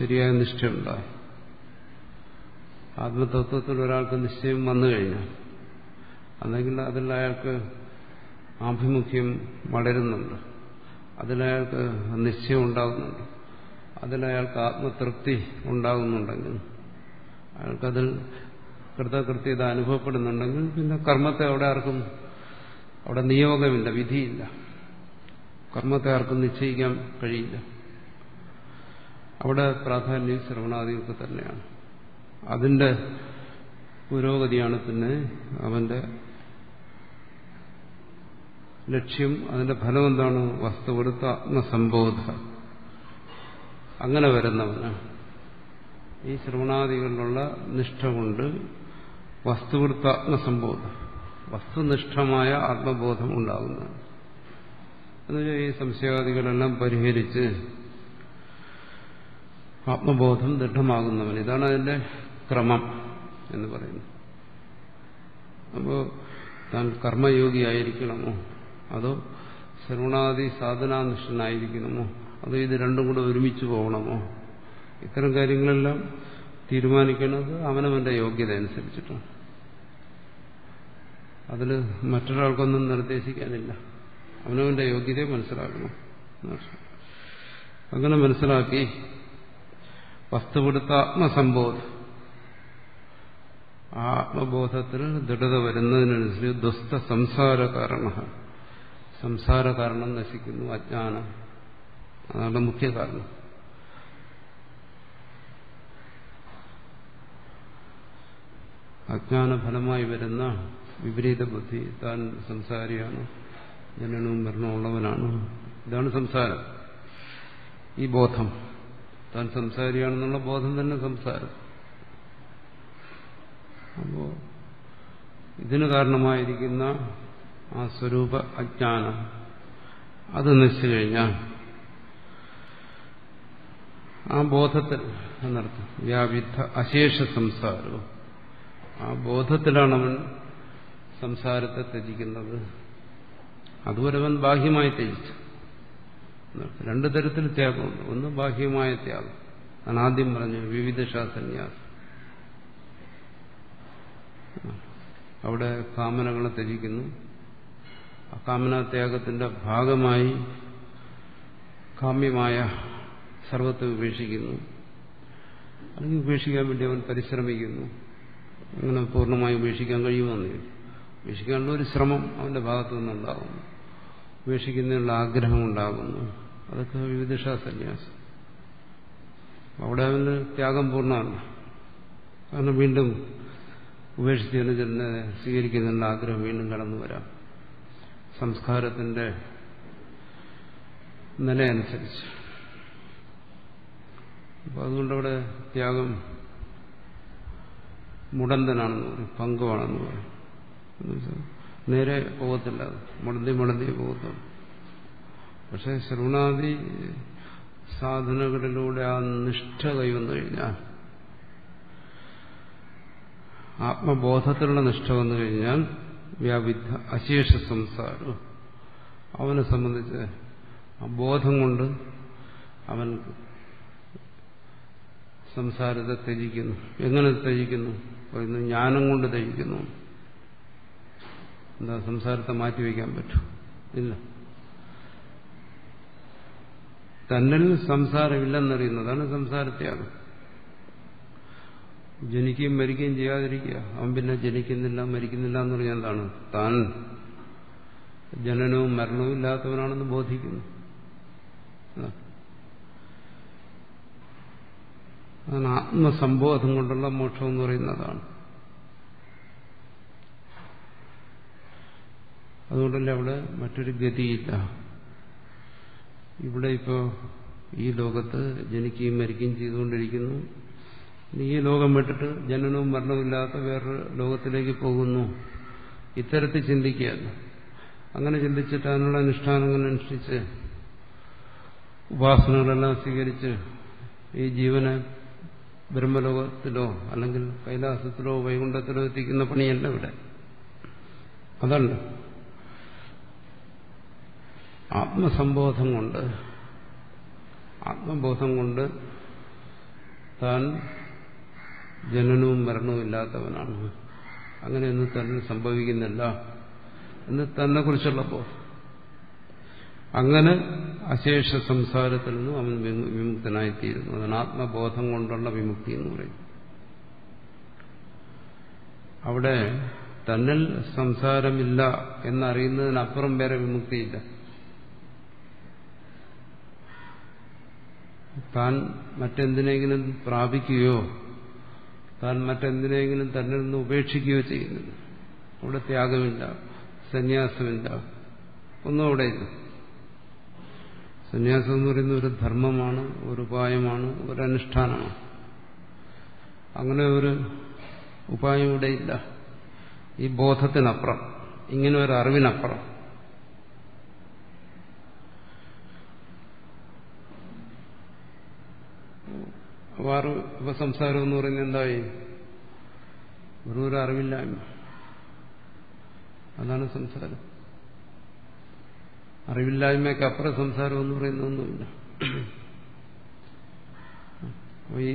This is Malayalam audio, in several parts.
ശരിയായ നിശ്ചയമുണ്ടായി. ആത്മതത്വത്തിൽ ഒരാൾക്ക് നിശ്ചയം വന്നു കഴിഞ്ഞാൽ അല്ലെങ്കിൽ അതിൽ അയാൾക്ക് ആഭിമുഖ്യം വളരുന്നുണ്ട്, അതിലയാൾക്ക് നിശ്ചയം ഉണ്ടാകുന്നുണ്ട്, അതിലയാൾക്ക് ആത്മതൃപ്തി ഉണ്ടാകുന്നുണ്ടെങ്കിൽ, അയാൾക്കതിൽ കൃതകൃത്യത അനുഭവപ്പെടുന്നുണ്ടെങ്കിൽ പിന്നെ കർമ്മത്തെ അവിടെ നിയോഗമില്ല, വിധിയില്ല. കർമ്മത്തെ ആർക്കും നിശ്ചയിക്കാൻ കഴിയില്ല. അവിടെ പ്രാധാന്യം ശ്രവണാദികൾക്ക് തന്നെയാണ്. അതിന്റെ പുരോഗതിയാണ് പിന്നെ അവന്റെ ലക്ഷ്യം. അതിന്റെ ഫലം എന്താണ്? വസ്തുവൃത്ത ആത്മസംബോധ. അങ്ങനെ വരുന്നവന് ഈ ശ്രവണാദികളിലുള്ള നിഷ്ഠ കൊണ്ട് വസ്തുവൃത്ത ആത്മസംബോധം, വസ്തുനിഷ്ഠമായ ആത്മബോധം ഉണ്ടാകുന്നതാണ്. എന്നുവെച്ചാൽ ഈ സംശയാദികളെല്ലാം പരിഹരിച്ച് ആത്മബോധം ദൃഢമാകുന്നവൻ. ഇതാണ് അതിന്റെ ക്രമം എന്ന് പറയുന്നത്. അപ്പോൾ താൻ കർമ്മയോഗിയായിരിക്കണമോ അതോ ശ്രവണാദി സാധനാനിഷ്ഠനായിരിക്കണമോ അതോ ഇത് രണ്ടും കൂടെ ഒരുമിച്ച് പോകണമോ? ഇത്തരം കാര്യങ്ങളെല്ലാം തീരുമാനിക്കുന്നത് അവനവന്റെ യോഗ്യത അനുസരിച്ചിട്ടാണ്. അതിൽ മറ്റൊരാൾക്കൊന്നും നിർദ്ദേശിക്കാനില്ല. അവനവന്റെ യോഗ്യതയെ മനസ്സിലാക്കണം. അങ്ങനെ മനസ്സിലാക്കി വസ്തുവിടുത്ത ആത്മസംബോധം, ആത്മബോധത്തിൽ ദൃഢത വരുന്നതിനനുസരിച്ച് ദുസ്ത സംസാര കാരണം നശിക്കുന്നു. അജ്ഞാനം അതാണ് മുഖ്യ കാരണം. അജ്ഞാനഫലമായി വരുന്ന വിപരീത ബുദ്ധി, താൻ സംസാരിയാണ്, ജനനവും മരണവും ഉള്ളവനാണ്, ഇതാണ് സംസാരം. ഈ ബോധം, താൻ സംസാരിയാണെന്നുള്ള ബോധം തന്നെ സംസാരം. അപ്പോ ഇതിന് കാരണമായിരിക്കുന്ന ആ സ്വരൂപ അജ്ഞാനം അത് നശിച്ചു കഴിഞ്ഞാൽ ആ ബോധത്തിൽ എന്നർത്ഥം വ്യാവിധ അശേഷ സംസാരവും, ആ ബോധത്തിലാണ് അവൻ സംസാരത്തെ ത്യജിക്കുന്നത്. അതുവരെ അവൻ ബാഹ്യമായി ത്യജിച്ചു. രണ്ടു തരത്തിൽ ത്യാഗമുണ്ട്. ഒന്ന് ബാഹ്യമായ ത്യാഗം, ഞാൻ ആദ്യം പറഞ്ഞു വിവിധശാസന്യാസം. അവിടെ കാമനകളെ ത്യജിക്കുന്നു. ആ കാമനാത്യാഗത്തിന്റെ ഭാഗമായി കാമ്യമായ സർവത്തെ ഉപേക്ഷിക്കുന്നു. അല്ലെങ്കിൽ ഉപേക്ഷിക്കാൻ വേണ്ടി അവൻ പരിശ്രമിക്കുന്നു. അങ്ങനെ പൂർണ്ണമായി ഉപേക്ഷിക്കാൻ കഴിയുമെന്നില്ല. ഉപേക്ഷിക്കാനുള്ള ഒരു ശ്രമം അവന്റെ ഭാഗത്തു നിന്നുണ്ടാകുന്നു. ഉപേക്ഷിക്കുന്നതിനുള്ള ആഗ്രഹം ഉണ്ടാകുന്നു. അതൊക്കെ വിവിധശാസന്യാസം. അവിടെ അവന് ത്യാഗം പൂർണ്ണമല്ല. കാരണം വീണ്ടും ഉപേക്ഷിച്ചതിന് തന്നെ സ്വീകരിക്കുന്നതിനുള്ള ആഗ്രഹം വീണ്ടും കടന്നു വരാം, സംസ്കാരത്തിന്റെ നിലയനുസരിച്ച്. അപ്പോൾ അതുകൊണ്ടവിടെ ത്യാഗം മുടന്തനാണെന്ന് പറയും, പങ്കുവാണെന്ന് പറയും. നേരെ പോകത്തില്ല, മുടന്തി പോകത്തുള്ളൂ. പക്ഷെ ശ്രവണാദി സാധനകളിലൂടെ ആ നിഷ്ഠ കൈവന്നു കഴിഞ്ഞാൽ, ആത്മബോധത്തിലുള്ള നിഷ്ഠ വന്നു കഴിഞ്ഞാൽ വ്യാവിധ അശേഷ സംസാരം, അവനെ സംബന്ധിച്ച് ആ ബോധം കൊണ്ട് അവൻ സംസാരത്തെ ത്യജിക്കുന്നു. എങ്ങനെ ത്യജിക്കുന്നു? പറയുന്നു ജ്ഞാനം കൊണ്ട് ത്യജിക്കുന്നു. എന്താ സംസാരത്തെ മാറ്റിവെക്കാൻ പറ്റും? ഇല്ല. തന്നിൽ സംസാരമില്ലെന്നറിയുന്നതാണ് സംസാരത്യാഗം. ജനിക്കുകയും മരിക്കുകയും ചെയ്യാതിരിക്കുക. അവൻ പിന്നെ ജനിക്കുന്നില്ല മരിക്കുന്നില്ല എന്ന് പറഞ്ഞാൽ എന്താണ്? താൻ ജനനവും മരണവും ഇല്ലാത്തവനാണെന്ന് ബോധിക്കുന്നു. അതാണ് ആത്മസംബോധം കൊണ്ടുള്ള മോക്ഷം എന്ന് പറയുന്നതാണ്. അതുകൊണ്ടല്ലേ അവിടെ മറ്റൊരു ഗതിയില്ല. ഇവിടെ ഇപ്പോ ഈ ലോകത്ത് ജനിക്കുകയും മരിക്കുകയും ചെയ്തുകൊണ്ടിരിക്കുന്നു. ഈ ലോകം വിട്ടിട്ട് ജനനവും മരണവും ഇല്ലാത്ത വേറൊരു ലോകത്തിലേക്ക് പോകുന്നു. ഇത്തരത്തിൽ ചിന്തിക്കുകയല്ല. അങ്ങനെ ചിന്തിച്ചിട്ട് അതിനുള്ള അനുഷ്ഠാനങ്ങൾ അനുഷ്ഠിച്ച് ഉപാസനകളെല്ലാം സ്വീകരിച്ച് ഈ ജീവനെ ബ്രഹ്മലോകത്തിലോ അല്ലെങ്കിൽ കൈലാസത്തിലോ വൈകുണ്ഠത്തിലോ എത്തിക്കുന്ന പണിയല്ല ഇവിടെ. അതല്ല, ആത്മബോധം കൊണ്ട് താൻ ജനനവും മരണവും ഇല്ലാത്തവനാണ്, അങ്ങനെയൊന്നും തന്നെ സംഭവിക്കുന്നില്ല എന്ന് തന്നെ കുറിച്ചുള്ള ബോധം. അങ്ങനെ അശേഷ സംസാരത്തിൽ നിന്നും അവൻ വിമുക്തനായിത്തീരുന്നു. അതാണ് ആത്മബോധം കൊണ്ടുള്ള വിമുക്തി എന്ന് പറയും. അവിടെ തന്നിൽ സംസാരമില്ല എന്നറിയുന്നതിനപ്പുറം വേറെ വിമുക്തിയില്ല. താൻ മറ്റെന്തിനെങ്കിലും പ്രാപിക്കുകയോ താൻ മറ്റെന്തിനെങ്കിലും തന്നിൽ നിന്ന് ഉപേക്ഷിക്കുകയോ ചെയ്യുന്നില്ല. അവിടെ ത്യാഗമില്ല, സന്യാസമില്ല, ഒന്നും അവിടെ ഇല്ല. സന്യാസം എന്ന് പറയുന്ന ഒരു ധർമ്മമാണ്, ഒരു ഉപായമാണ്, ഒരു അനുഷ്ഠാനമാണ്. അങ്ങനെ ഒരു ഉപായം ഇവിടെ ഇല്ല. ഈ ബോധത്തിനപ്പുറം, ഇങ്ങനെ ഒരു അറിവിനപ്പുറം. അപ്പൊ സംസാരം എന്ന് പറയുന്നത് എന്തായി? ഒരു അറിവില്ലായ്മ. അതാണ് സംസാരം. അറിവില്ലായ്മയ്ക്ക് അപ്പുറം സംസാരം എന്ന് പറയുന്നൊന്നുമില്ല. ഈ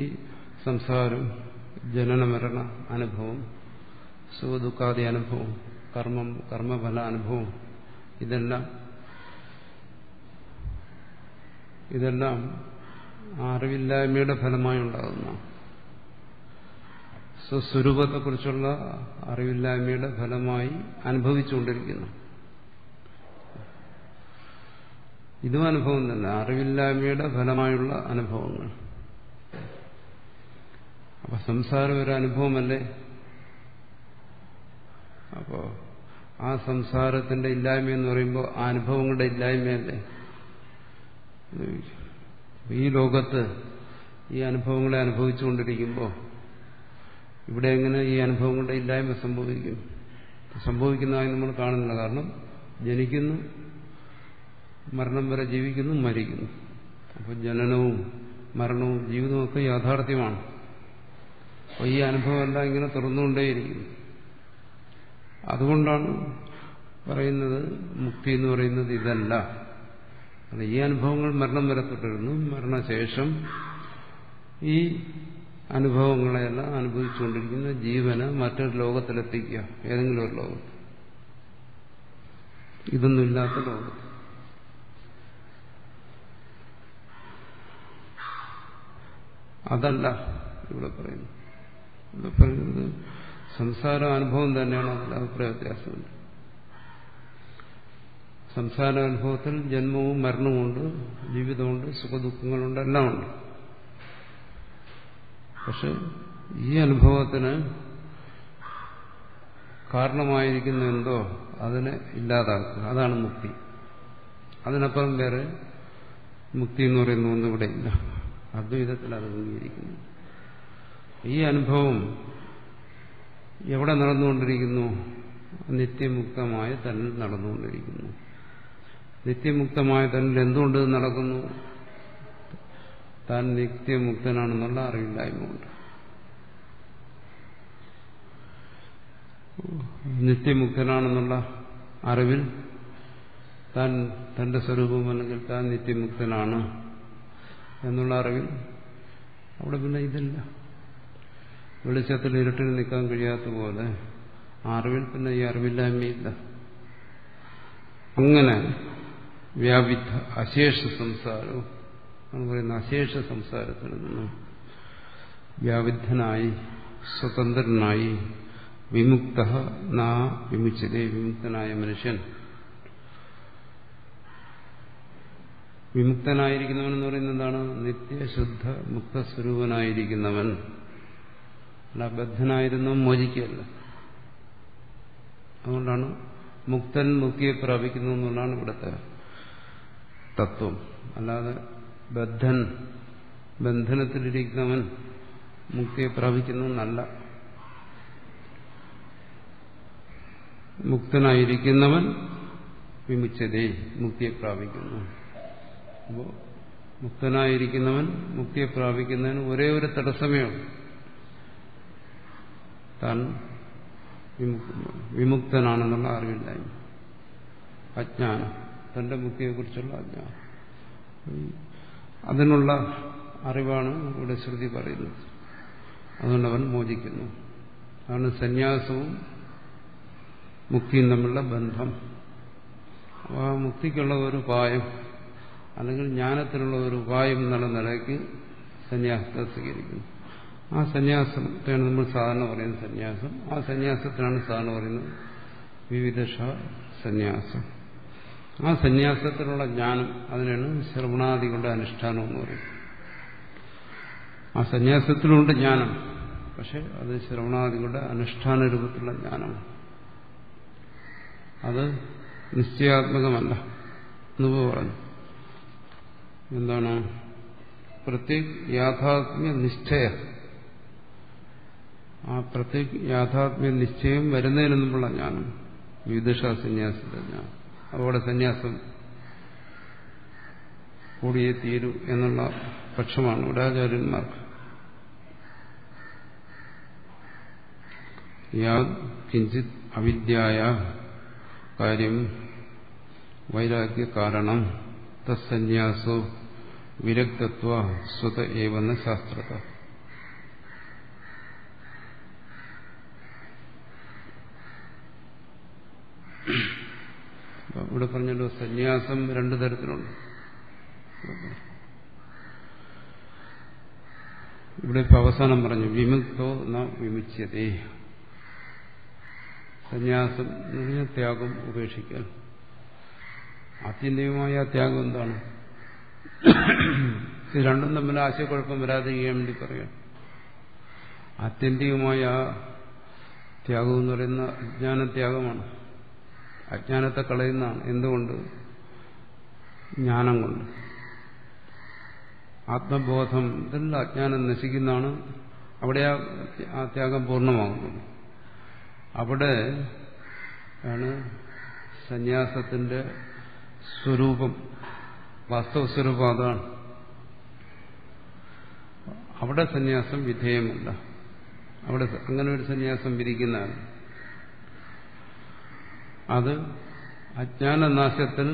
സംസാരം, ജനന മരണ അനുഭവം, സുഖദുഃഖാദി അനുഭവം, കർമ്മഫല അനുഭവം, ഇതെല്ലാം അറിവില്ലായ്മയുടെ ഫലമായി ഉണ്ടാകുന്ന, സ്വസ്വരൂപത്തെക്കുറിച്ചുള്ള അറിവില്ലായ്മയുടെ ഫലമായി അനുഭവിച്ചുകൊണ്ടിരിക്കുന്നു. ഇതും അനുഭവം തന്നെ, അറിവില്ലായ്മയുടെ ഫലമായുള്ള അനുഭവങ്ങൾ. അപ്പൊ സംസാരം ഒരു അനുഭവമല്ലേ? അപ്പോ ആ സംസാരത്തിന്റെ ഇല്ലായ്മ എന്ന് പറയുമ്പോൾ ആ അനുഭവങ്ങളുടെ ഇല്ലായ്മയല്ലേ? ഈ ലോകത്ത് ഈ അനുഭവങ്ങളെ അനുഭവിച്ചുകൊണ്ടിരിക്കുമ്പോൾ ഇവിടെ എങ്ങനെ ഈ അനുഭവങ്ങളുടെ ഇല്ലായ്മ സംഭവിക്കും? സംഭവിക്കുന്നതായി നമ്മൾ കാണുന്നില്ല. കാരണം ജനിക്കുന്നു, മരണം വരെ ജീവിക്കുന്നു, മരിക്കുന്നു. അപ്പോൾ ജനനവും മരണവും ജീവിതവും ഒക്കെ യാഥാർത്ഥ്യമാണ്. അപ്പോൾ ഈ അനുഭവമെല്ലാം ഇങ്ങനെ തുറന്നുകൊണ്ടേയിരിക്കുന്നു. അതുകൊണ്ടാണ് പറയുന്നത് മുക്തി എന്ന് പറയുന്നത് ഇതല്ല. ഈ അനുഭവങ്ങൾ മരണം വരെ തുടരുന്നു. മരണശേഷം ഈ അനുഭവങ്ങളെല്ലാം അനുഭവിച്ചുകൊണ്ടിരിക്കുന്ന ജീവന് മറ്റൊരു ലോകത്തിലെത്തിക്കുക, ഏതെങ്കിലും ഒരു ലോകത്ത്, ഇതൊന്നുമില്ലാത്ത ലോകത്ത്. അതല്ല ഇവിടെ പറയുന്നത്. ഇവിടെ പറയുന്നത് സംസാര അനുഭവം തന്നെയാണ്. അതിൽ അഭിപ്രായ വ്യത്യാസമുണ്ട്. സംസാരാനുഭവത്തിൽ ജന്മവും മരണവുമുണ്ട്, ജീവിതമുണ്ട്, സുഖദുഃഖങ്ങളുണ്ട്, എല്ലാം ഉണ്ട്. പക്ഷെ ഈ അനുഭവത്തിന് കാരണമായിരിക്കുന്ന എന്തോ അതിനെ ഇല്ലാതാക്കുക, അതാണ് മുക്തി. അതിനപ്പുറം വേറെ മുക്തി എന്ന് പറയുന്ന ഒന്നും ഇവിടെ ഇല്ല. അദ്വൈതത്തിൽ അത് അംഗീകരിക്കുന്നു. ഈ അനുഭവം എവിടെ നടന്നുകൊണ്ടിരിക്കുന്നു? നിത്യമുക്തമായ തന്നിൽ നടന്നുകൊണ്ടിരിക്കുന്നു. നിത്യമുക്തമായ തന്നിൽ എന്തുകൊണ്ട് നടക്കുന്നു? താൻ നിത്യമുക്തനാണെന്നുള്ള അറിവില്ലായ്മ കൊണ്ട്. നിത്യമുക്തനാണെന്നുള്ള അറിവിൽ താൻ തന്റെ സ്വരൂപം അല്ലെങ്കിൽ താൻ നിത്യമുക്തനാണ് എന്നുള്ള അറിവിൽ അവിടെ പിന്നെ ഇതില്ല. വെളിച്ചത്തിൽ ഇരുട്ടിൽ നിൽക്കാൻ കഴിയാത്ത പോലെ അറിവിൽ പിന്നെ ഈ അറിവില്ലായ്മയില്ല. അങ്ങനെ വ്യാപിദ്ധ അശേഷ സംസാരവും എന്ന് പറയുന്ന അശേഷ സംസാരത്തിൽ നിന്നും വ്യാവിദ്ധനായി സ്വതന്ത്രനായി വിമുക്ത നാ വിമുച്ചതേ, വിമുക്തനായ മനുഷ്യൻ. വിമുക്തനായിരിക്കുന്നവൻ എന്ന് പറയുന്നത് എന്താണ്? നിത്യശുദ്ധ മുക്തസ്വരൂപനായിരിക്കുന്നവൻ. അല്ല ബദ്ധനായിരുന്നു മോചിക്കുകയല്ല. അതുകൊണ്ടാണ് മുക്തൻ മുക്തിയെ പ്രാപിക്കുന്നു എന്നുള്ളതാണ് ഇവിടുത്തെ തത്വം. അല്ലാതെ ബന്ധനത്തിലിരിക്കുന്നവൻ മുക്തിയെ പ്രാപിക്കുന്നു എന്നല്ല. മുക്തനായിരിക്കുന്നവൻ വിമുച്ചതേ, മുക്തിയെ പ്രാപിക്കുന്നു. അപ്പോൾ മുക്തനായിരിക്കുന്നവൻ മുക്തിയെ പ്രാപിക്കുന്നതിന് ഒരേ ഒരു തടസ്സമേ ഉള്ളൂ. താൻ വിമുക്തനാണെന്നുള്ള അറിവില്ലായ്മ, അജ്ഞാനം, തന്റെ മുക്തിയെക്കുറിച്ചുള്ള അജ്ഞാനം. അതിനുള്ള അറിവാണ് ഇവിടെ ശ്രുതി പറയുന്നത്. അതുകൊണ്ട് അവൻ മോചിക്കുന്നു. അതാണ് സന്യാസവും മുക്തിയും തമ്മിലുള്ള ബന്ധം. ആ മുക്തിക്കുള്ള ഒരു ഉപായം അല്ലെങ്കിൽ ജ്ഞാനത്തിനുള്ള ഒരു ഉപായം എന്നുള്ള നിലയ്ക്ക് സന്യാസത്തെ സ്വീകരിക്കുന്നു. ആ സന്യാസത്തെയാണ് നമ്മൾ സാധാരണ പറയുന്നത് സന്യാസം. ആ സന്യാസത്തിനാണ് സാധാരണ പറയുന്നത് വിവിധ സന്യാസം. ആ സന്യാസത്തിലുള്ള ജ്ഞാനം അതിനാണ് ശ്രവണാദികളുടെ അനുഷ്ഠാനം എന്ന് പറയുന്നത്. ആ സന്യാസത്തിലുണ്ട് ജ്ഞാനം, പക്ഷെ അത് ശ്രവണാദികളുടെ അനുഷ്ഠാന രൂപത്തിലുള്ള ജ്ഞാനമാണ്. അത് നിശ്ചയാത്മകമല്ല എന്ന് പറഞ്ഞു. എന്താണ്? പ്രത്യേക യാഥാത്മ്യ നിശ്ചയ. ആ പ്രത്യേക യാഥാത്മ്യ നിശ്ചയം വരുന്നതിന് മുമ്പുള്ള ജ്ഞാനം വിവിധ സന്യാസത്തിന്റെ ജ്ഞാനം. അതോടെ സന്യാസം കൂടിയേ തീരൂ എന്നുള്ള പക്ഷമാണ് ഇവിടെ ആചാര്യന്മാർക്ക്. കിഞ്ചിത് അവിദ്യായ കാര്യം വൈരാഗ്യ കാരണം തസ്സന്യാസോ വിരക്തത്വ സ്വത ഏവന്ന ശാസ്ത്രത. ഇവിടെ പറഞ്ഞല്ലോ സന്യാസം രണ്ടു തരത്തിലുണ്ട്. ഇവിടെ ഇപ്പൊ അവസാനം പറഞ്ഞു വിമുക്തോ ന വിമുച്യതേ. സന്യാസം എന്ന് പറഞ്ഞാൽ ത്യാഗം, ഉപേക്ഷിക്കൽ. ആത്യന്തികമായ ത്യാഗം എന്താണ്? ഇത് രണ്ടും തമ്മിൽ ആശയക്കുഴപ്പം വരാതിരിക്കാൻ വേണ്ടി പറയാം. ആത്യന്തികമായ ത്യാഗം എന്ന് പറയുന്ന അജ്ഞാനത്യാഗമാണ്. അജ്ഞാനത്തെ കളയുന്നതാണ്. എന്തുകൊണ്ട്? ജ്ഞാനം കൊണ്ട്. ആത്മബോധത്തിൽ അജ്ഞാനം നശിക്കുന്നതാണ്. അവിടെ ആ ത്യാഗം പൂർണ്ണമാകുന്നത്. അവിടെ ആണ് സന്യാസത്തിന്റെ സ്വരൂപം, വാസ്തവ സ്വരൂപം അതാണ്. അവിടെ സന്യാസം വിധേയമല്ല. അവിടെ അങ്ങനെ ഒരു സന്യാസം വിധിക്കുന്നതാണ്. അത് അജ്ഞാനനാശത്തിൽ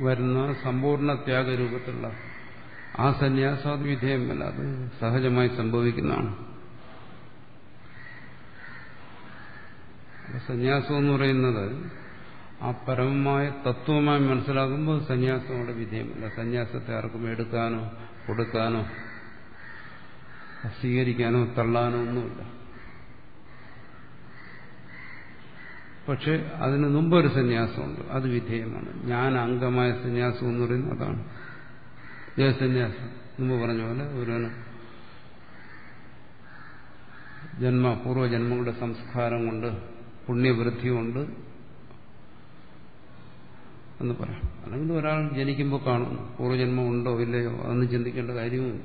വരുന്ന സമ്പൂർണ്ണ ത്യാഗരൂപത്തിലുള്ള ആ സന്യാസം അത് വിധേയമല്ല. അത് സഹജമായി സംഭവിക്കുന്നതാണ്. സന്യാസം എന്ന് പറയുന്നത് ആ പരമമായ തത്വമായി മനസ്സിലാക്കുമ്പോൾ സന്യാസം അവിടെ വിധേയമല്ല. സന്യാസത്തെ ആർക്കും എടുക്കാനോ കൊടുക്കാനോ സ്വീകരിക്കാനോ തള്ളാനോ ഒന്നുമില്ല. പക്ഷെ അതിന് മുമ്പൊരു സന്യാസമുണ്ട്, അത് വിധേയമാണ്. ജ്ഞാനാംഗമായ സന്യാസം എന്ന് പറയുന്നത് അതാണ്. ദേഹസന്യാസം മുമ്പ് പറഞ്ഞ പോലെ ഒരുവന് പൂർവ്വജന്മങ്ങളുടെ സംസ്കാരം കൊണ്ട് പുണ്യവൃദ്ധി കൊണ്ട് എന്ന് പറയാം. അല്ലെങ്കിൽ ഒരാൾ ജനിക്കുമ്പോൾ കാണുന്നു പൂർവ്വജന്മം ഉണ്ടോ ഇല്ലയോ അതൊന്നും ചിന്തിക്കേണ്ട കാര്യവും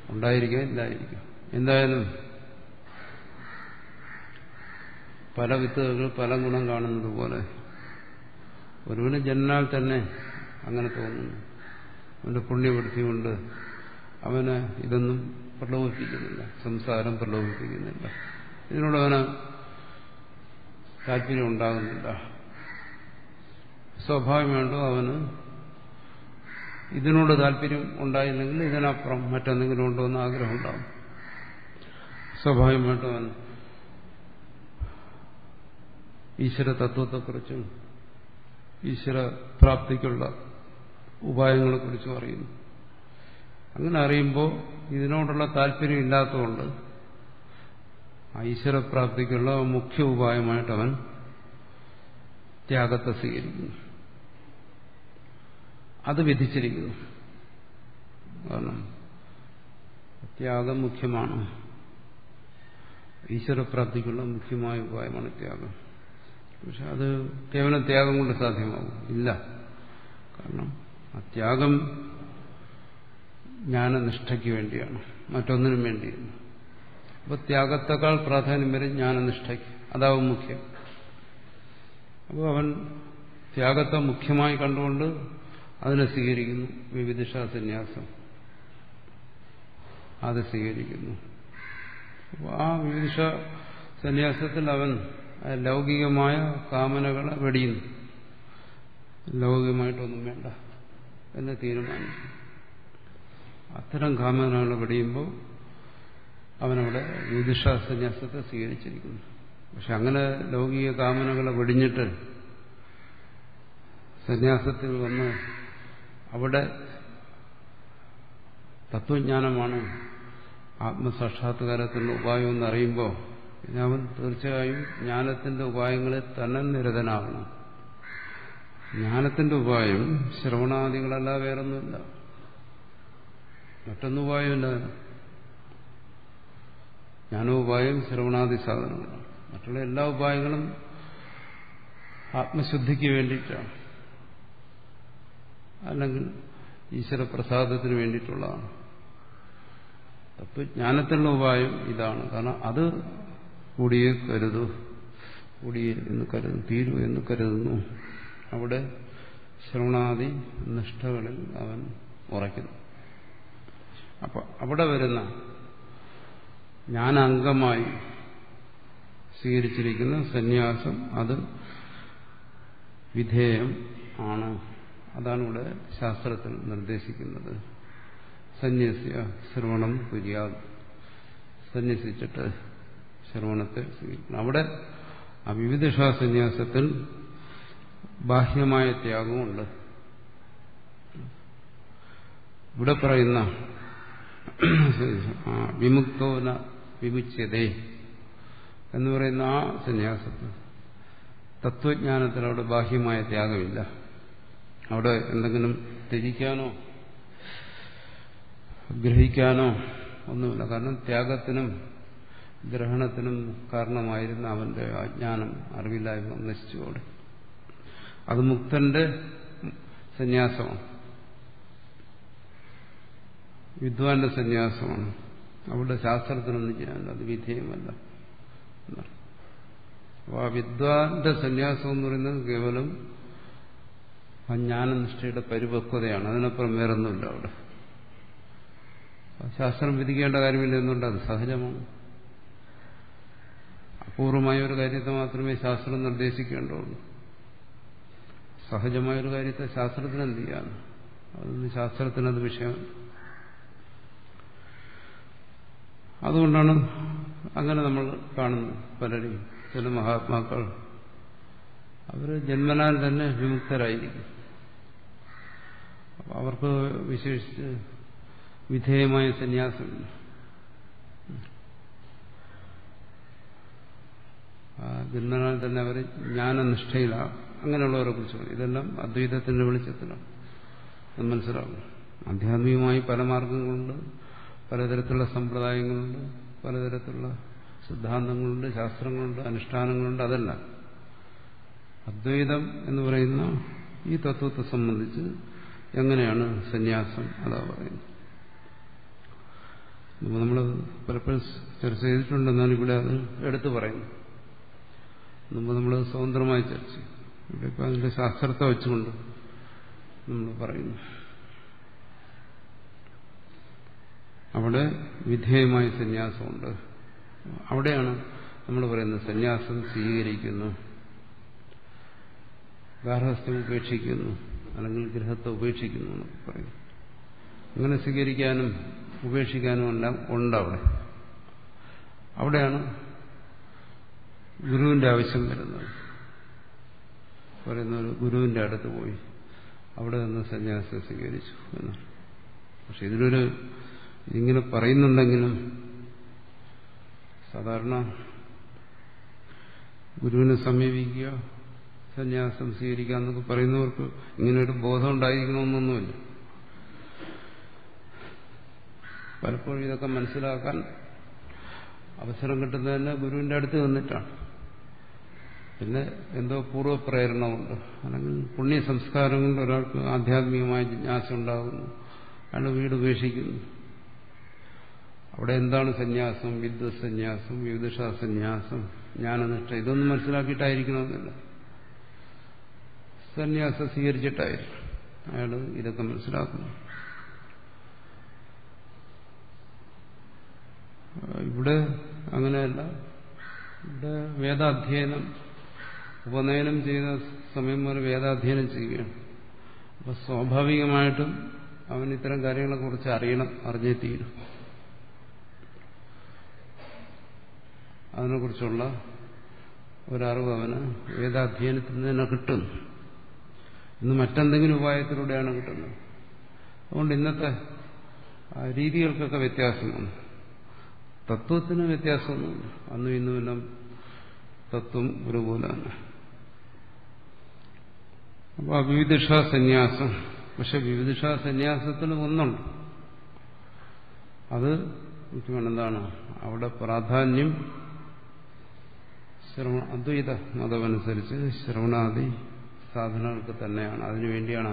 ഉണ്ടായിരിക്കാം ഇല്ലായിരിക്കാം. എന്തായാലും പല വിത്തുകൾ പല ഗുണം കാണുന്നത് പോലെ ഒരുവന് ജന്നാൽ തന്നെ അങ്ങനെ തോന്നുന്നു. അവന്റെ പുണ്യവൃത്തി കൊണ്ട് അവന് ഇതൊന്നും പ്രലോഭിപ്പിക്കുന്നില്ല, സംസാരം പ്രലോഭിപ്പിക്കുന്നില്ല, ഇതിനോട് അവന് താല്പര്യം ഉണ്ടാകുന്നില്ല. സ്വാഭാവികമായിട്ടോ അവന് ഇതിനോട് താല്പര്യം ഉണ്ടായില്ലെങ്കിൽ ഇതിനപ്പുറം മറ്റെന്തെങ്കിലും ഉണ്ടോ എന്ന് ആഗ്രഹം ഉണ്ടാകും. സ്വാഭാവികമായിട്ടും അവൻ ഈശ്വര തത്വത്തെക്കുറിച്ചും ഈശ്വര പ്രാപ്തിക്കുള്ള ഉപായങ്ങളെക്കുറിച്ചും അറിയുന്നു. അങ്ങനെ അറിയുമ്പോൾ ഇതിനോടുള്ള താല്പര്യം ഇല്ലാത്തതുകൊണ്ട് ഈശ്വരപ്രാപ്തിക്കുള്ള മുഖ്യ ഉപായമായിട്ട് അവൻ ത്യാഗത്തെ സ്വീകരിക്കുന്നു. അത് വിധിച്ചിരിക്കുന്നു. കാരണം ത്യാഗം മുഖ്യമാണ്. ഈശ്വരപ്രാപ്തിക്കുള്ള മുഖ്യമായ ഉപായമാണ് ത്യാഗം. പക്ഷെ അത് കേവലം ത്യാഗം കൊണ്ട് സാധ്യമാകും ഇല്ല. കാരണം ആ ത്യാഗം ജ്ഞാനനിഷ്ഠയ്ക്ക് വേണ്ടിയാണ്, മറ്റൊന്നിനും വേണ്ടിയാണ്. അപ്പോൾ ത്യാഗത്തെക്കാൾ പ്രാധാന്യം വരും ജ്ഞാനനിഷ്ഠയ്ക്ക്, അതാവും മുഖ്യം. അപ്പോൾ അവൻ ത്യാഗത്തെ മുഖ്യമായി കണ്ടുകൊണ്ട് അതിനെ സ്വീകരിക്കുന്നു. വിവിധ സന്യാസം അത് സ്വീകരിക്കുന്നു. അപ്പോൾ ആ വിവിധ സന്യാസത്തിൽ അവൻ ലൗകികമായ കാമനകളെ വെടിയുന്നു. ലൗകികമായിട്ടൊന്നും വേണ്ട എന്ന് തീരുമാനിച്ചു. അത്തരം കാമനകൾ വെടിയുമ്പോൾ അവനവിടെ വിദുഷ സന്യാസത്തെ സ്വീകരിച്ചിരിക്കുന്നു. പക്ഷെ അങ്ങനെ ലൗകിക കാമനകളെ വെടിഞ്ഞിട്ട് സന്യാസത്തിൽ വന്ന് അവിടെ തത്വജ്ഞാനമാണ് ആത്മസാക്ഷാത്കാരത്തിനുള്ള ഉപായം എന്നറിയുമ്പോൾ അവൻ തീർച്ചയായും ജ്ഞാനത്തിന്റെ ഉപായങ്ങളിൽ തന്നെ നിരതനാകണം. ജ്ഞാനത്തിന്റെ ഉപായം ശ്രവണാദികളല്ല, വേറൊന്നുമില്ല, മറ്റൊന്നും ഉപായമില്ല. ജ്ഞാനോപായം ശ്രവണാദി സാധനങ്ങളാണ്. മറ്റുള്ള എല്ലാ ഉപായങ്ങളും ആത്മശുദ്ധിക്ക് വേണ്ടിയിട്ടാണ്, അല്ലെങ്കിൽ ഈശ്വരപ്രസാദത്തിന് വേണ്ടിയിട്ടുള്ളതാണ്. തത്വജ്ഞാനത്തിലുള്ള ഉപായം ഇതാണ്. കാരണം അത് കൂടിയേ കരുതൂ, കൂടിയേ എന്ന് കരുതുന്നു, തീരൂ എന്ന് കരുതുന്നു. അവിടെ ശ്രവണാദി നിഷ്ഠകളിൽ അവൻ ഉറയ്ക്കുന്നു. അപ്പൊ അവിടെ വരുന്ന ജ്ഞാനാംഗമായി സ്വീകരിച്ചിരിക്കുന്ന സന്യാസം അത് വിധേയം ആണ്. അതാണ് ഇവിടെ ശാസ്ത്രത്തിൽ നിർദ്ദേശിക്കുന്നത്. സന്യസ്യ ശ്രവണം കുര്യാ, സന്യസിച്ചിട്ട് ശ്രവണത്തെ സ്വീകരിക്കണം. അവിടെ ആ വിവിധ സന്യാസത്തിൽ ബാഹ്യമായ ത്യാഗമുണ്ട്. ഇവിടെ പറയുന്ന വിമുക്തോന വിമുച്യതേ എന്ന് പറയുന്ന ആ സന്യാസത്തിൽ തത്വജ്ഞാനത്തിൽ അവിടെ ബാഹ്യമായ ത്യാഗമില്ല. അവിടെ എന്തെങ്കിലും ത്യജിക്കാനോ ഗ്രഹിക്കാനോ ഒന്നുമില്ല. കാരണം ത്യാഗത്തിനും ഗ്രഹണത്തിനും കാരണമായിരുന്ന അവന്റെ അജ്ഞാനം, അറിവില്ലായ്മ നശിച്ചുകൂടെ. അത് മുക്തന്റെ സന്യാസമാണ്, വിദ്വാന്റെ സന്യാസമാണ്. അവിടെ ശാസ്ത്രത്തിനൊന്നും ചെയ്യാനില്ല, അത് വിധേയമല്ല. അപ്പോൾ ആ വിദ്വാന്റെ സന്യാസം എന്ന് പറയുന്നത് കേവലം ആ ജ്ഞാനനിഷ്ഠയുടെ പരിപക്വതയാണ്, അതിനപ്പുറം വേറൊന്നുമില്ല. അവിടെ ശാസ്ത്രം വിധിക്കേണ്ട കാര്യമില്ല. എന്നുകൊണ്ട് അത് സഹജമാണ്. അപൂർവമായ ഒരു കാര്യത്തെ മാത്രമേ ശാസ്ത്രം നിർദ്ദേശിക്കേണ്ടതുള്ളൂ. സഹജമായൊരു കാര്യത്തെ ശാസ്ത്രത്തിന് എന്ത് ചെയ്യാൻ? അതൊന്നും ശാസ്ത്രത്തിനത് വിഷയമല്ല. അതുകൊണ്ടാണ് അങ്ങനെ നമ്മൾ കാണുന്നു പലരും. ചില മഹാത്മാക്കൾ അവർ ജന്മനാൽ തന്നെ വിമുക്തരായിരിക്കും. അവർക്ക് വിശേഷിച്ച് വിധേയമായ സന്യാസമില്ല. ജന്മനാൽ തന്നെ അവർ ജ്ഞാനനിഷ്ഠയിലാണ്. അങ്ങനെയുള്ളവരെ കുറിച്ച് ഇതെല്ലാം അദ്വൈതത്തിന്റെ വെളിച്ചത്തിലാണ് അത് മനസ്സിലാകും. ആധ്യാത്മികമായി പല മാർഗങ്ങളുണ്ട്, പലതരത്തിലുള്ള സമ്പ്രദായങ്ങളുണ്ട്, പലതരത്തിലുള്ള സിദ്ധാന്തങ്ങളുണ്ട്, ശാസ്ത്രങ്ങളുണ്ട്, അനുഷ്ഠാനങ്ങളുണ്ട്. അതല്ല, അദ്വൈതം എന്ന് പറയുന്ന ഈ തത്വത്തെ സംബന്ധിച്ച് എങ്ങനെയാണ് സന്യാസം, അതാ പറയുന്നത്. നമ്മൾ പലപ്പോഴും ചർച്ച ചെയ്തിട്ടുണ്ടെന്നാണ് ഇവിടെ അത് എടുത്തു പറയുന്നു. മുമ്പ് നമ്മൾ സ്വതന്ത്രമായി ചർച്ച ചെയ്യും. ഇവിടെ ഇപ്പം അതിന്റെ ശാസ്ത്രത്തെ വെച്ചുകൊണ്ട് നമ്മൾ പറയുന്നു. അവിടെ വിധേയമായ സന്യാസമുണ്ട്. അവിടെയാണ് നമ്മൾ പറയുന്നത് സന്യാസം സ്വീകരിക്കുന്നു, ഗാർഹസ്ഥ്യം ഉപേക്ഷിക്കുന്നു, അല്ലെങ്കിൽ ഗൃഹത്തെ ഉപേക്ഷിക്കുന്നു എന്നൊക്കെ പറയുന്നു. അങ്ങനെ സ്വീകരിക്കാനും ഉപേക്ഷിക്കാനും എല്ലാം ഉണ്ട് അവിടെ. അവിടെയാണ് ഗുരുവിന്റെ ആവശ്യം വരുന്നത്. പറയുന്ന ഒരു ഗുരുവിന്റെ അടുത്ത് പോയി അവിടെ നിന്ന് സന്യാസം സ്വീകരിച്ചു എന്നാണ്. പക്ഷെ ഇതിങ്ങനെ പറയുന്നുണ്ടെങ്കിലും സാധാരണ ഗുരുവിനെ സമീപിക്കുക, സന്യാസം സ്വീകരിക്കുക എന്നൊക്കെ പറയുന്നവർക്ക് ഇങ്ങനെയൊരു ബോധം ഉണ്ടായിരിക്കണമെന്നൊന്നുമില്ല. പലപ്പോഴും ഇതൊക്കെ മനസ്സിലാക്കാൻ അവസരം കിട്ടുന്നത് തന്നെ ഗുരുവിന്റെ അടുത്ത് വന്നിട്ടാണ്. പിന്നെ എന്തോ പൂർവ്വപ്രേരണ കൊണ്ട് അല്ലെങ്കിൽ പുണ്യ സംസ്കാരം കൊണ്ട് ഒരാൾക്ക് ആധ്യാത്മികമായ ജിജ്ഞാസ ഉണ്ടാകുന്നു, അയാൾ വീട് ഉപേക്ഷിക്കുന്നു. അവിടെ എന്താണ് സന്യാസം, വിദ്വത് സന്യാസം, വിവിധ സന്യാസം, ജ്ഞാനനിഷ്ഠ, ഇതൊന്നും മനസ്സിലാക്കിയിട്ടായിരിക്കണമെന്നില്ല. സന്യാസം സ്വീകരിച്ചിട്ടായിരിക്കും അയാൾ ഇതൊക്കെ മനസ്സിലാക്കുന്നു. ഇവിടെ അങ്ങനെയല്ല. ഇവിടെ വേദാധ്യയനം, ഉപനയനം ചെയ്ത സമയം വരെ വേദാധ്യയനം ചെയ്യുകയാണ്. അപ്പോൾ സ്വാഭാവികമായിട്ടും അവൻ ഇത്തരം കാര്യങ്ങളെക്കുറിച്ച് അറിഞ്ഞേ തീരും. അതിനെക്കുറിച്ചുള്ള ഒരറിവ് അവന് വേദാധ്യയനത്തിൽ നിന്ന് തന്നെ കിട്ടുന്നു. ഇന്ന് മറ്റെന്തെങ്കിലും ഉപായത്തിലൂടെയാണ് കിട്ടുന്നത്. അതുകൊണ്ട് ഇന്നത്തെ രീതികൾക്കൊക്കെ വ്യത്യാസമാണ്. തത്വത്തിന് വ്യത്യാസമൊന്നുമില്ല. അന്നും ഇന്നുമെല്ലാം തത്വം ഒരുപോലെയാണ്. അപ്പോൾ വിവിധിഷാ സന്യാസം. പക്ഷെ വിവിധിഷാ സന്യാസത്തിന് ഒന്നുണ്ട്. അത് എന്താണ്? അവിടെ പ്രാധാന്യം അദ്വൈത മതമനുസരിച്ച് ശ്രവണാദി സാധനങ്ങൾക്ക് തന്നെയാണ്. അതിനുവേണ്ടിയാണ്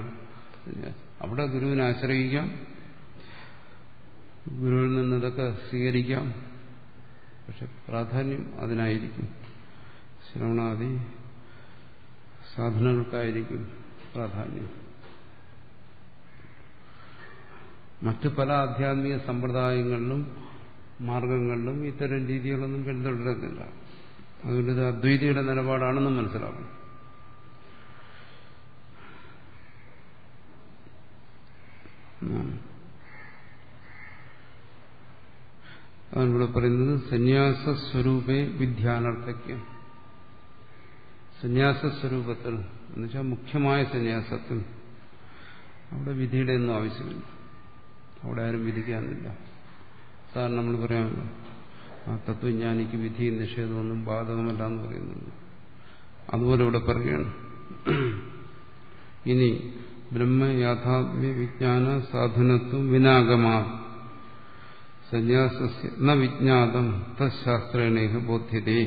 സന്യാസം. അവിടെ ഗുരുവിനെ ആശ്രയിക്കാം, ഗുരുവിൽ നിന്ന് ഇതൊക്കെ സ്വീകരിക്കാം. പക്ഷെ പ്രാധാന്യം അതിനായിരിക്കും. ശ്രവണാദി സാധനങ്ങൾക്കായിരിക്കും പ്രാധാന്യം. മറ്റു പല ആധ്യാത്മിക സമ്പ്രദായങ്ങളിലും മാർഗങ്ങളിലും ഇത്തരം രീതികളൊന്നും പിന്തുടരുന്നില്ല. അതുകൊണ്ട് ഇത് അദ്വൈതിയുടെ നിലപാടാണെന്നും മനസ്സിലാക്കണം. അതാണ് ഇവിടെ പറയുന്നത് സന്യാസസ്വരൂപേ വിദ്യാനർത്ഥക്യം. സന്യാസസ്വരൂപത്തിൽ എന്നുവെച്ചാൽ മുഖ്യമായ സന്യാസത്തിൽ അവിടെ വിധിയുടെ ഒന്നും ആവശ്യമില്ല. അവിടെ ആരും വിധിക്കാനില്ല. സാധാരണ നമ്മൾ പറയാമല്ലോ, ആ തത്വജ്ഞാനിക്ക് വിധിയും നിഷേധമൊന്നും ബാധകമല്ല എന്ന് പറയുന്നുണ്ട്. അതുപോലെ ഇവിടെ പറയുകയാണ്. ഇനി ബ്രഹ്മയാഥാത്മ്യ വിജ്ഞാന സാധനത്വം വിനാഗമാ സന്യാസസ്യ ന വിജ്ഞാതം തശാസ്ത്രേണേഹ ബോധ്യതേ.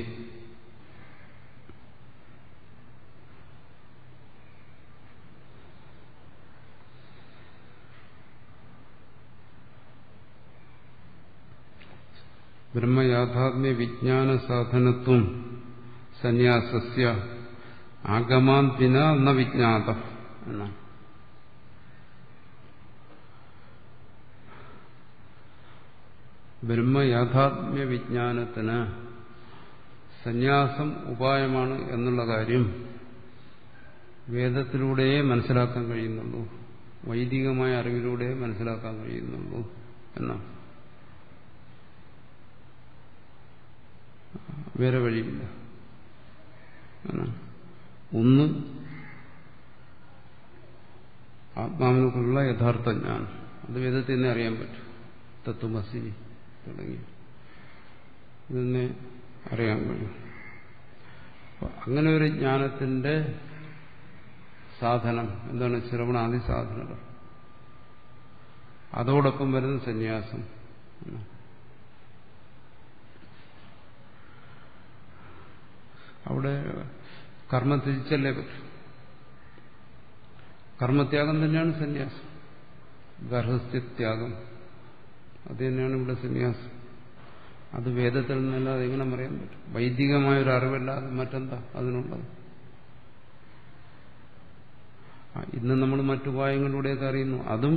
ബ്രഹ്മയാഥാത്മ്യ വിജ്ഞാന സാധനത്വം സന്യാസസ്യ ആഗമാൻ വിനാ ന വിജ്ഞാതം എന്നാണ്. ബ്രഹ്മയാഥാത്മ്യ വിജ്ഞാനത്തിന് സന്യാസം ഉപായമാണ് എന്നുള്ള കാര്യം വേദത്തിലൂടെയേ മനസ്സിലാക്കാൻ കഴിയുന്നുള്ളൂ, വൈദികമായ അറിവിലൂടെ മനസ്സിലാക്കാൻ കഴിയുന്നുള്ളൂ എന്നാണ്. വേറെ വഴിയില്ല. ഒന്ന് ആത്മാവിനെക്കുറിച്ചുള്ള യഥാർത്ഥ ജ്ഞാനം, അത് വേദത്തിൽ തന്നെ അറിയാൻ പറ്റും. തത്വമസി തുടങ്ങി ഇതിനെ അറിയാൻ കഴിയും. അങ്ങനെ ഒരു ജ്ഞാനത്തിന്റെ സാധനം എന്താണ്? ശ്രവണാദി സാധനങ്ങൾ. അതോടൊപ്പം വരുന്ന സന്യാസം. അവിടെ കർമ്മ തിരിച്ചല്ലേ പറ്റും. കർമ്മത്യാഗം തന്നെയാണ് സന്യാസം. ഗർഹസ്ഥ്യത്യാഗം അത് തന്നെയാണ് ഇവിടെ സന്യാസം. അത് വേദത്തിൽ നിന്നല്ലാതെ എങ്ങനെ പറയാൻ പറ്റും? വൈദികമായൊരു അറിവല്ലാതെ മറ്റെന്താ അതിനുള്ളത്? ഇന്ന് നമ്മൾ മറ്റുപായങ്ങളിലൂടെയൊക്കെ അറിയുന്നു. അതും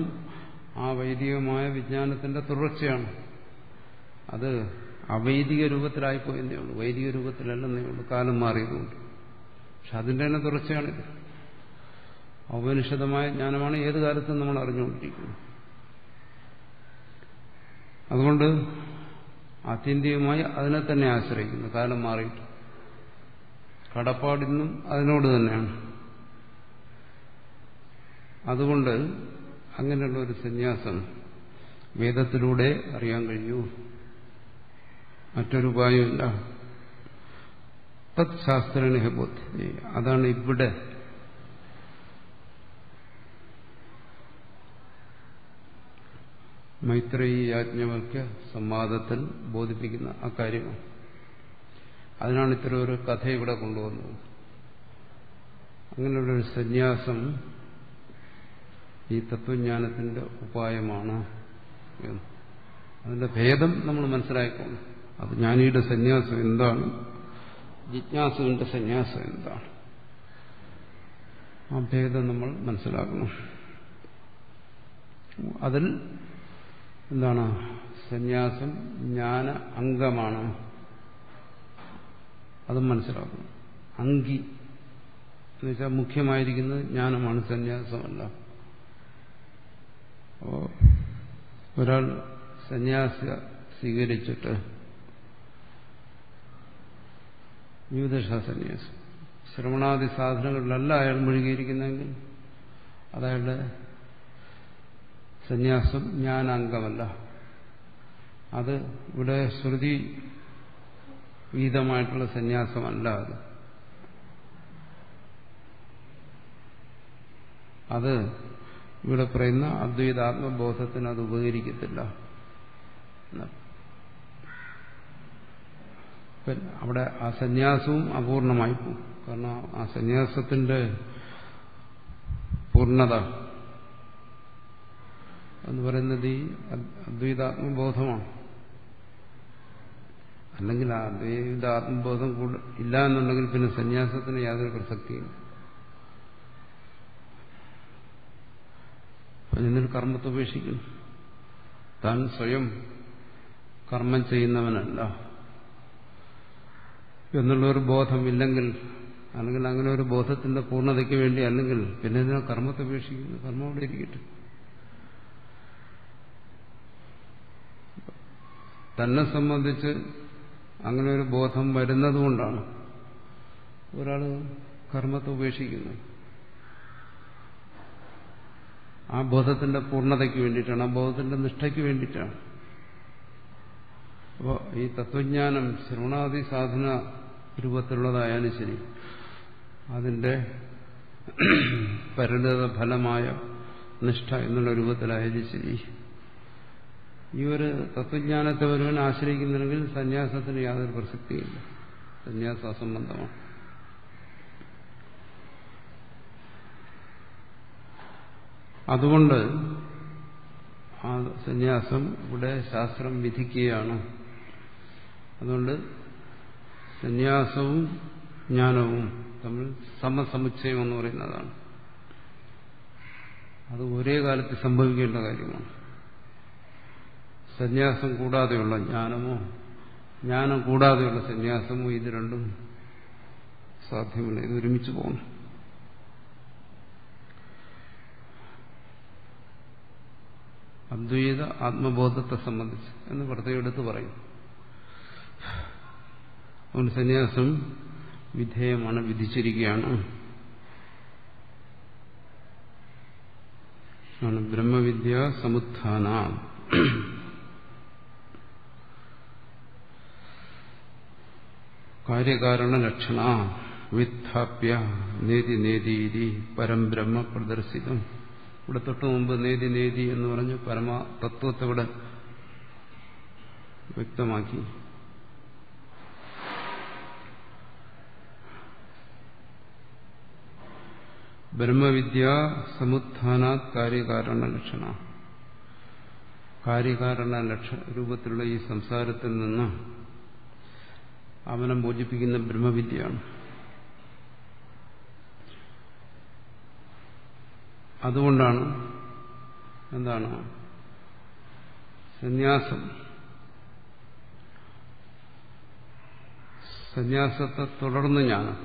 ആ വൈദികമായ വിജ്ഞാനത്തിന്റെ തുടർച്ചയാണ്. അത് അവൈദിക രൂപത്തിലായിപ്പോയെന്നേ ഉള്ളൂ, വൈദിക രൂപത്തിലല്ലെന്നേ ഉള്ളൂ, കാലം മാറിയതുകൊണ്ട്. പക്ഷെ അതിന്റെ തന്നെ തുടർച്ചയാണിത്. ഔപനിഷദമായ ജ്ഞാനമാണ് ഏത് കാലത്തും നമ്മൾ അറിഞ്ഞുകൊണ്ടിരിക്കുന്നത്. അതുകൊണ്ട് ആത്യന്തികമായി അതിനെ തന്നെ ആശ്രയിക്കുന്നു. കാലം മാറിയിട്ട് കടപ്പാടിന്നും അതിനോട് തന്നെയാണ്. അതുകൊണ്ട് അങ്ങനെയുള്ള ഒരു സന്യാസം വേദത്തിലൂടെ അറിയാൻ കഴിയൂ, മറ്റൊരു ഉപായമില്ല. തത് ശാസ്ത്രേണ ബോധ്യതേ. അതാണ് ഇവിടെ മൈത്രേയി യാജ്ഞവൽക്യ സംവാദത്തിൽ ബോധിപ്പിക്കുന്ന അക്കാര്യമാണ്. അതിനാണ് ഇത്തരം ഒരു കഥ ഇവിടെ കൊണ്ടുവന്നത്. അങ്ങനെയുള്ളൊരു സന്യാസം ഈ തത്വജ്ഞാനത്തിന്റെ ഉപായമാണ്. അതിന്റെ ഭേദം നമ്മൾ മനസ്സിലാക്കണം. അത് ജ്ഞാനിയുടെ സന്യാസം എന്താണ്, ജിജ്ഞാസുവിന്റെ സന്യാസം എന്താണ്, ആ ഭേദം നമ്മൾ മനസ്സിലാക്കണം. അതിൽ എന്താണ്? സന്യാസം ജ്ഞാന അംഗമാണ്, അതും മനസ്സിലാക്കണം. അങ്കി എന്ന് വെച്ചാൽ മുഖ്യമായിരിക്കുന്നത് ജ്ഞാനമാണ്, സന്യാസമല്ല. അപ്പോൾ ഒരാൾ സന്യാസ സ്വീകരിച്ചിട്ട് വിവിധ-സന്യാസം ശ്രവണാദി സാധനങ്ങളിലല്ല അയാൾ മുഴുകിയിരിക്കുന്നെങ്കിൽ അതയാളുടെ സന്യാസം ജ്ഞാനാംഗമല്ല. അത് ഇവിടെ ശ്രുതി വിഹിതമായിട്ടുള്ള സന്യാസമല്ല. അത് ഇവിടെ പറയുന്ന അദ്വൈതാത്മബോധത്തിന് അത് ഉപകരിക്കത്തില്ല. അവിടെ ആ സന്യാസവും അപൂർണമായി പോകും. കാരണം ആ സന്യാസത്തിന്റെ പൂർണ്ണത എന്ന് പറയുന്നത് ഈ അദ്വൈതാത്മബോധമാണ്. അല്ലെങ്കിൽ ആ അദ്വൈതാത്മബോധം ഇല്ല എന്നുണ്ടെങ്കിൽ പിന്നെ സന്യാസത്തിന് യാതൊരു പ്രസക്തിയും. എന്നിൽ കർമ്മത്തെ ഉപേക്ഷിക്കുന്നു. താൻ സ്വയം കർമ്മം ചെയ്യുന്നവനല്ല എന്നുള്ളൊരു ബോധമില്ലെങ്കിൽ, അല്ലെങ്കിൽ അങ്ങനെ ഒരു ബോധത്തിന്റെ പൂർണ്ണതയ്ക്ക് വേണ്ടി അല്ലെങ്കിൽ പിന്നെ ഇതിനെ കർമ്മത്തെ ഉപേക്ഷിക്കുന്നു. കർമ്മം അവിടെ ഇരിക്കട്ടെ. തന്നെ സംബന്ധിച്ച് അങ്ങനെ ഒരു ബോധം വരുന്നതുകൊണ്ടാണ് ഒരാൾ കർമ്മത്തെ ഉപേക്ഷിക്കുന്നത്. ആ ബോധത്തിന്റെ പൂർണ്ണതയ്ക്ക് വേണ്ടിയിട്ടാണ്, ആ ബോധത്തിന്റെ നിഷ്ഠയ്ക്ക് വേണ്ടിയിട്ടാണ്. അപ്പോൾ ഈ തത്വജ്ഞാനം ശ്രവണാദി സാധന രൂപത്തിലുള്ളതായാലും ശരി, അതിന്റെ പരിണിത ഫലമായ നിഷ്ഠ എന്നുള്ള രൂപത്തിലായാലും ശരി, ഈ ഒരു തത്വജ്ഞാനത്തെ ഒരുവൻ ആശ്രയിക്കുന്നുണ്ടെങ്കിൽ സന്യാസത്തിന് യാതൊരു പ്രസക്തിയില്ല. സന്യാസ അസംബന്ധമാണ്. അതുകൊണ്ട് ആ സന്യാസം ഇവിടെ ശാസ്ത്രം വിധിക്കുകയാണ്. അതുകൊണ്ട് സന്യാസവും ജ്ഞാനവും തമ്മിൽ സമസമുച്ചയം എന്ന് പറയുന്നതാണ്. അത് ഒരേ കാലത്ത് സംഭവിക്കേണ്ട കാര്യമാണ്. സന്യാസം കൂടാതെയുള്ള ജ്ഞാനമോ ജ്ഞാനം കൂടാതെയുള്ള സന്യാസമോ ഇത് രണ്ടും സാധ്യമല്ല. ഇത് ഒരുമിച്ച് പോകണം. അദ്വൈത ആത്മബോധത്തെ സംബന്ധിച്ച് എന്ന് പ്രത്യേകം എടുത്ത് പറയും. അതുകൊണ്ട് സന്യാസം വിധേയമാണ്, വിധിച്ചിരിക്കുകയാണ്. ബ്രഹ്മവിദ്യ സമുത്ഥാന കാര്യകാരണ ലക്ഷണ വിത്ഥാപ്യ നേതി നേതീതി പരം ബ്രഹ്മ പ്രദർശിതം. ഇവിടെ തൊട്ടു മുമ്പ് നേതി നേതി എന്ന് പറഞ്ഞ് പരമതത്വത്തെ ഇവിടെ വ്യക്തമാക്കി. ബ്രഹ്മവിദ്യ സമുത്ഥാനാത് കാര്യകാരണ ലക്ഷണ. കാര്യകാരണ രൂപത്തിലുള്ള ഈ സംസാരത്തിൽ നിന്ന് അവനെ മോചിപ്പിക്കുന്ന ബ്രഹ്മവിദ്യയാണ്. അതുകൊണ്ടാണ് എന്താണ് സന്യാസത്തെ തുടർന്ന് ജ്ഞാനം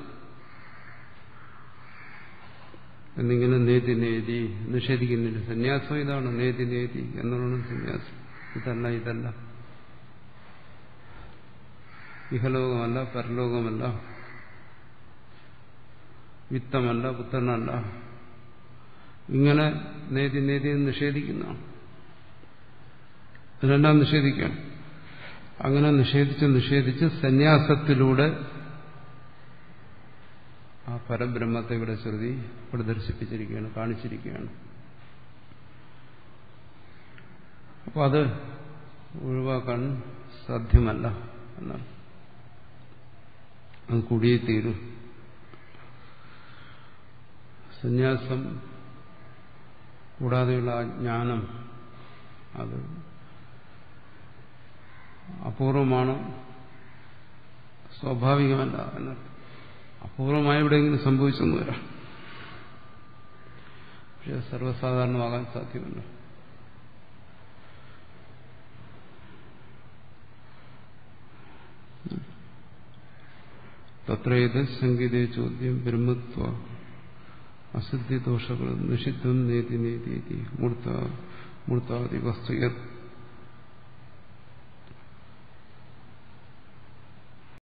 എന്നിങ്ങനെ നേതി നേതി നിഷേധിക്കുന്നില്ല. സന്യാസം ഇതാണ്, നേതി നേതി എന്നുള്ളതാണ് സന്യാസം. ഇതല്ല ഇഹലോകമല്ല, പരലോകമല്ല, വിത്തമല്ല, പുത്രനല്ല, ഇങ്ങനെ നേതി നേതി നിഷേധിക്കുന്നതാണ്. ഇതിനെല്ലാം നിഷേധിക്കണം. അങ്ങനെ നിഷേധിച്ച് സന്യാസത്തിലൂടെ ആ പരബ്രഹ്മത്തെ ഇവിടെ ശ്രുതി പ്രദർശിപ്പിച്ചിരിക്കുകയാണ്, കാണിച്ചിരിക്കുകയാണ്. അപ്പോൾ അത് ഒഴിവാക്കാൻ സാധ്യമല്ല എന്നാണ്. അത് കൂടിയേ തീരും. സന്യാസം കൂടാതെയുള്ള ആ ജ്ഞാനം അത് അപൂർവമാണ്, സ്വാഭാവികമല്ല എന്നർത്ഥം. അപൂർവമായി എവിടെയെങ്കിലും സംഭവിച്ചെന്ന് വരാം, പക്ഷെ സർവ്വസാധാരണമാകാൻ സാധ്യമല്ല. തത്രേത് സംഗീതേ ചോദ്യം ബ്രഹ്മത്വ അസിദ്ധിദോഷങ്ങൾ നിഷിദ്ധം നേതി നേതി മൂർത്ത മൂർത്താതി വസ്തു